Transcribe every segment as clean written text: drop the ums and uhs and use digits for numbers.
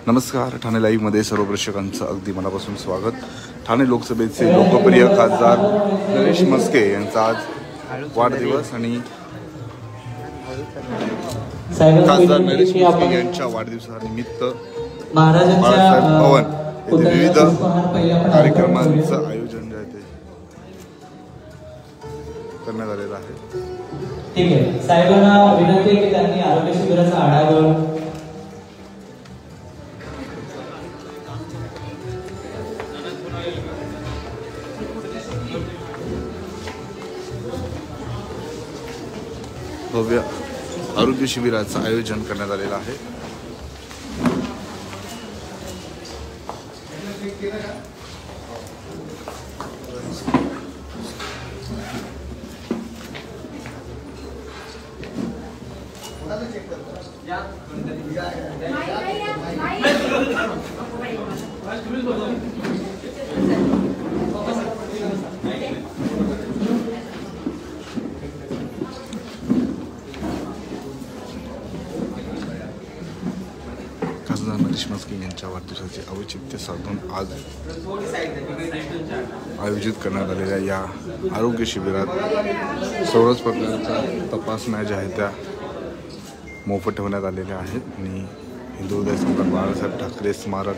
नमस्कार. ठाणे लाईव्हमध्ये सर्व प्रेक्षकांचं अगदी मनापासून स्वागत. ठाणे लोकसभेचे लोकप्रिय खासदार नरेश म्हस्के यांचा आज वाढदिवस आणि खासदार नरेश म्हस्के यांच्या वाढदिवसानिमित्त बाळासाहेब भवन येथे विविध कार्यक्रमांचं आयोजन जे आहे ते करण्यात आलेलं आहे. ठीक आहे. साहेबांना विनंती आहे की त्यांनी आरोग्य शिबिराचा आढावा भव्य आरोग्य शिबिराचं आयोजन करण्यात आलेलं आहे. खासदार नरेश म्हस्के यांच्या वाढदिवसाचे औचित्य साधून आज आयोजित करण्यात आलेल्या या आरोग्य शिबिरात सर्वच प्रकारच्या तपासण्या ज्या आहेत त्या मोफत ठेवण्यात आलेल्या आहेत. आणि हिंदू हृदय सम्राट बाळासाहेब ठाकरे स्मारक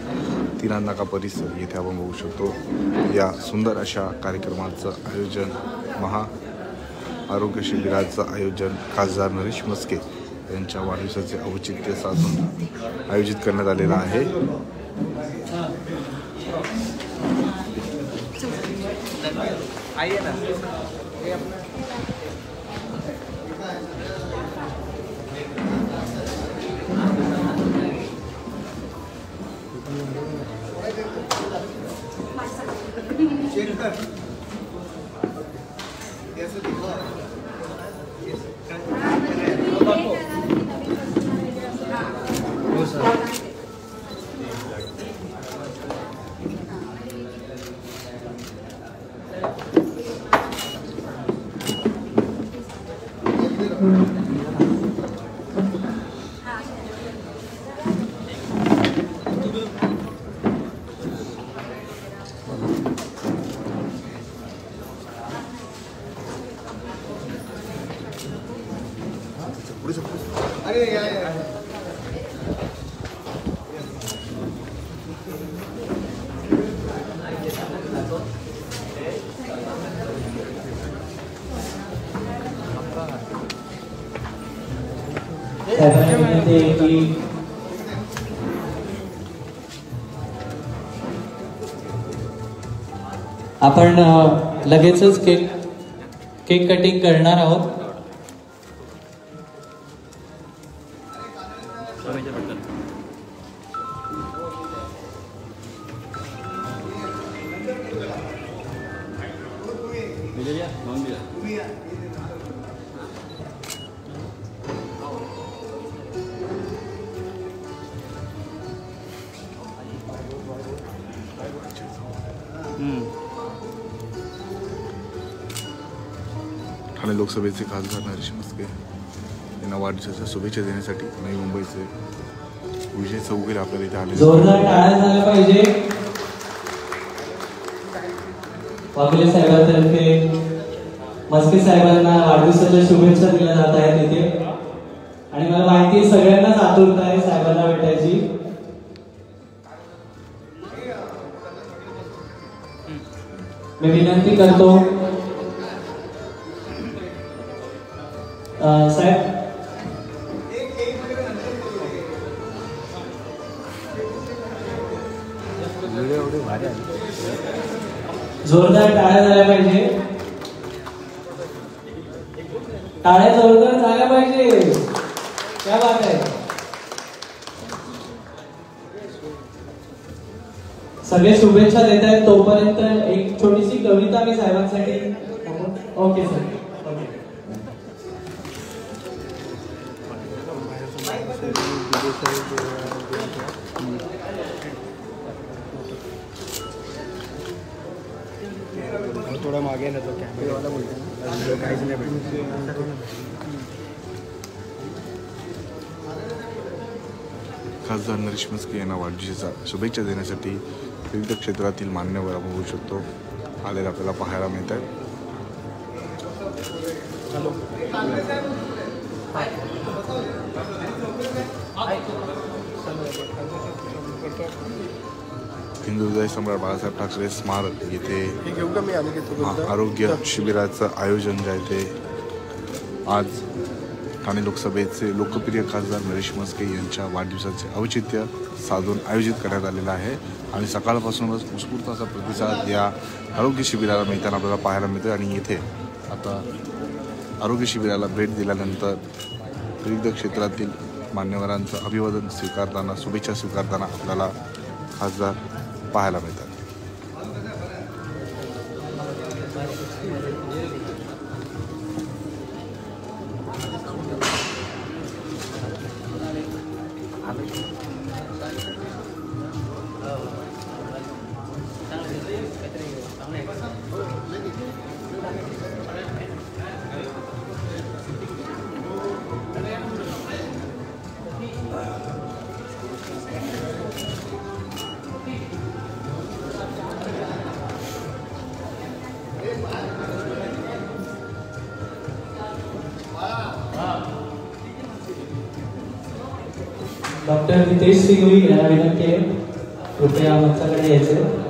तिना नाका परिसर येथे आपण बघू शकतो. या सुंदर अशा कार्यक्रमाचं आयोजन आरोग्य शिबिराचं आयोजन खासदार नरेश म्हस्के यांच्या वाढदिवसाचे औचित्य साधून आयोजित करण्यात आलेलं आहे. आपण लगेचच केक कटिंग करणार आहोत. ठाणे लोकसभेचे खासदार नरेश म्हस्के यांना वाढदिवसाच्या शुभेच्छा देण्यासाठी नवी मुंबईचे विजय चौगुले आपल्याला इथे आले. जोरदार टाळ्या झाल्या पाहिजे. वाघले साहेबांतर्फे म्हस्के साहेबांना वाढदिवसाच्या शुभेच्छा दिल्या जात आहेत इथे. आणि मला माहिती आहे सगळ्यांनाच आतुरता आहे साहेबांना भेटायची. मी विनंती करतो साहेब जोरदार टाळ्या झाल्या पाहिजे. टाळ्या जोरदार झाल्या पाहिजे. क्या बात आहे. सगळे शुभेच्छा देत आहेत. तोपर्यंत एक छोटीशी कविता मी साहेबांसाठी. Okay sir. थोड़ा मागे ना तो कैमरे वाला बोलते हैं काहीच नाही भेटत. खासदार नरेश म्हस्के यांना वाढदिवसाच्या शुभेच्छा देण्यासाठी विविध क्षेत्रातील मान्यवर आपण बघू शकतो आलेले आपल्याला पाहायला मिळत आहेत. हिंदू हृदय सम्राट बाळासाहेब ठाकरे स्मारक येथे आरोग्य शिबिराचं आयोजन जे आहे ते आज ठाणे लोकसभेचे लोकप्रिय खासदार नरेश म्हस्के यांच्या वाढदिवसाचे औचित्य साधून आयोजित करण्यात आलेलं आहे आणि सकाळपासूनच उत्स्फूर्त असा प्रतिसाद या आरोग्य शिबिराला मिळताना आपल्याला पाहायला मिळतो. आणि येथे आता आरोग्य शिबिराला भेट दिल्यानंतर विविध क्षेत्रातील मान्यवरांचं अभिवादन स्वीकारताना शुभेच्छा स्वीकारताना आपल्याला खासदार पाहायला मिळतात. डॉक्टर नितेश सिंघवी यांना विनंती आहे कृपया मंचाकडे यायचे.